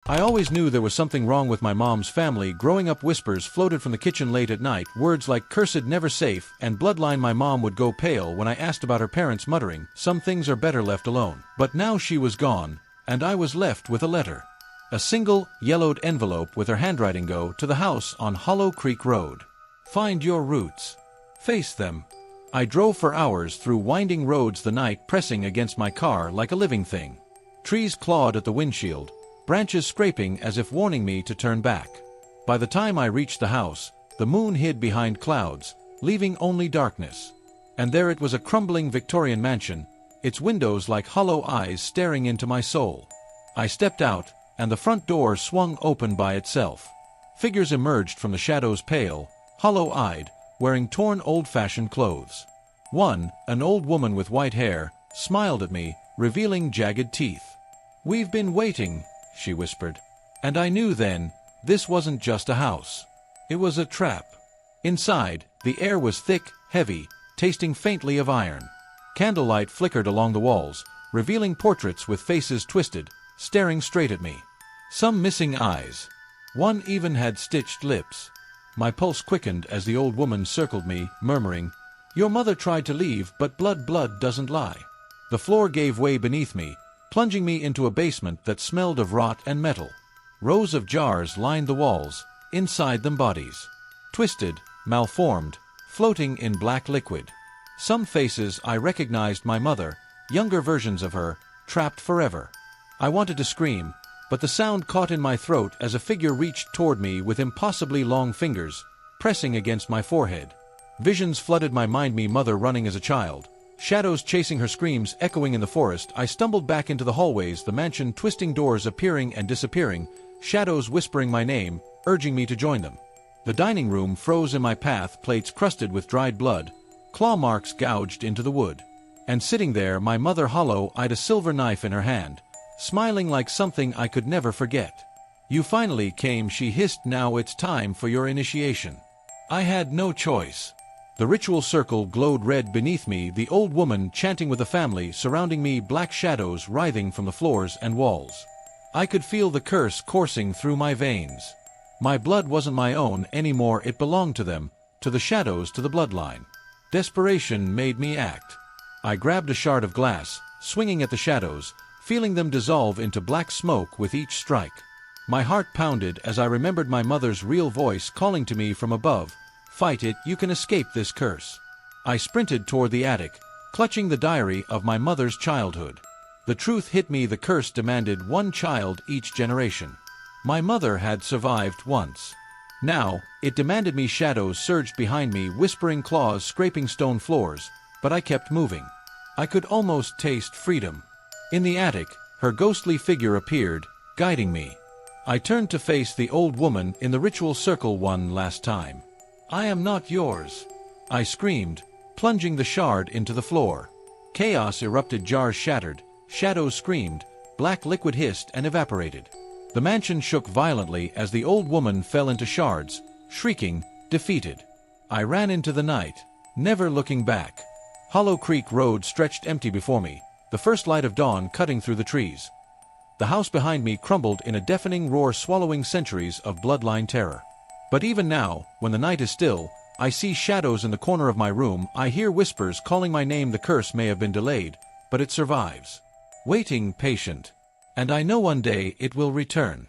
I always knew there was something wrong with my mom's family. Growing up, whispers floated from the kitchen late at night, words like cursed, never safe, and bloodline. My mom would go pale when I asked about her parents, muttering, some things are better left alone. But now she was gone, and I was left with a letter. A single, yellowed envelope with her handwriting. Go to the house on Hollow Creek Road. Find your roots. Face them. I drove for hours through winding roads, the night pressing against my car like a living thing. Trees clawed at the windshield, branches scraping as if warning me to turn back. By the time I reached the house, the moon hid behind clouds, leaving only darkness. And there it was, a crumbling Victorian mansion, its windows like hollow eyes staring into my soul. I stepped out, and the front door swung open by itself. Figures emerged from the shadows, pale, hollow-eyed, wearing torn old-fashioned clothes. One, an old woman with white hair, smiled at me, revealing jagged teeth. "We've been waiting," she whispered. And I knew then, this wasn't just a house. It was a trap. Inside, the air was thick, heavy, tasting faintly of iron. Candlelight flickered along the walls, revealing portraits with faces twisted, staring straight at me. Some missing eyes. One even had stitched lips. My pulse quickened as the old woman circled me, murmuring, "Your mother tried to leave, but blood doesn't lie." The floor gave way beneath me, plunging me into a basement that smelled of rot and metal. Rows of jars lined the walls, inside them bodies. Twisted, malformed, floating in black liquid. Some faces I recognized, my mother, younger versions of her, trapped forever. I wanted to scream, but the sound caught in my throat as a figure reached toward me with impossibly long fingers, pressing against my forehead. Visions flooded my mind, me mother running as a child. Shadows chasing her, screams echoing in the forest. I stumbled back into the hallways, the mansion, twisting doors appearing and disappearing, shadows whispering my name, urging me to join them. The dining room froze in my path, plates crusted with dried blood, claw marks gouged into the wood. And sitting there, my mother, hollow-eyed, a silver knife in her hand, smiling like something I could never forget. "You finally came," she hissed. "Now it's time for your initiation." I had no choice. The ritual circle glowed red beneath me, the old woman chanting with the family surrounding me, black shadows writhing from the floors and walls. I could feel the curse coursing through my veins. My blood wasn't my own anymore, it belonged to them, to the shadows, to the bloodline. Desperation made me act. I grabbed a shard of glass, swinging at the shadows, feeling them dissolve into black smoke with each strike. My heart pounded as I remembered my mother's real voice calling to me from above, "Fight it, you can escape this curse." I sprinted toward the attic, clutching the diary of my mother's childhood. The truth hit me, the curse demanded one child each generation. My mother had survived once. Now, it demanded me. Shadows surged behind me, whispering, claws scraping stone floors, but I kept moving. I could almost taste freedom. In the attic, her ghostly figure appeared, guiding me. I turned to face the old woman in the ritual circle one last time. "I am not yours," I screamed, plunging the shard into the floor. Chaos erupted, jars shattered, shadows screamed, black liquid hissed and evaporated. The mansion shook violently as the old woman fell into shards, shrieking, defeated. I ran into the night, never looking back. Hollow Creek Road stretched empty before me, the first light of dawn cutting through the trees. The house behind me crumbled in a deafening roar, swallowing centuries of bloodline terror. But even now, when the night is still, I see shadows in the corner of my room. I hear whispers calling my name. The curse may have been delayed, but it survives. Waiting, patient. And I know one day it will return.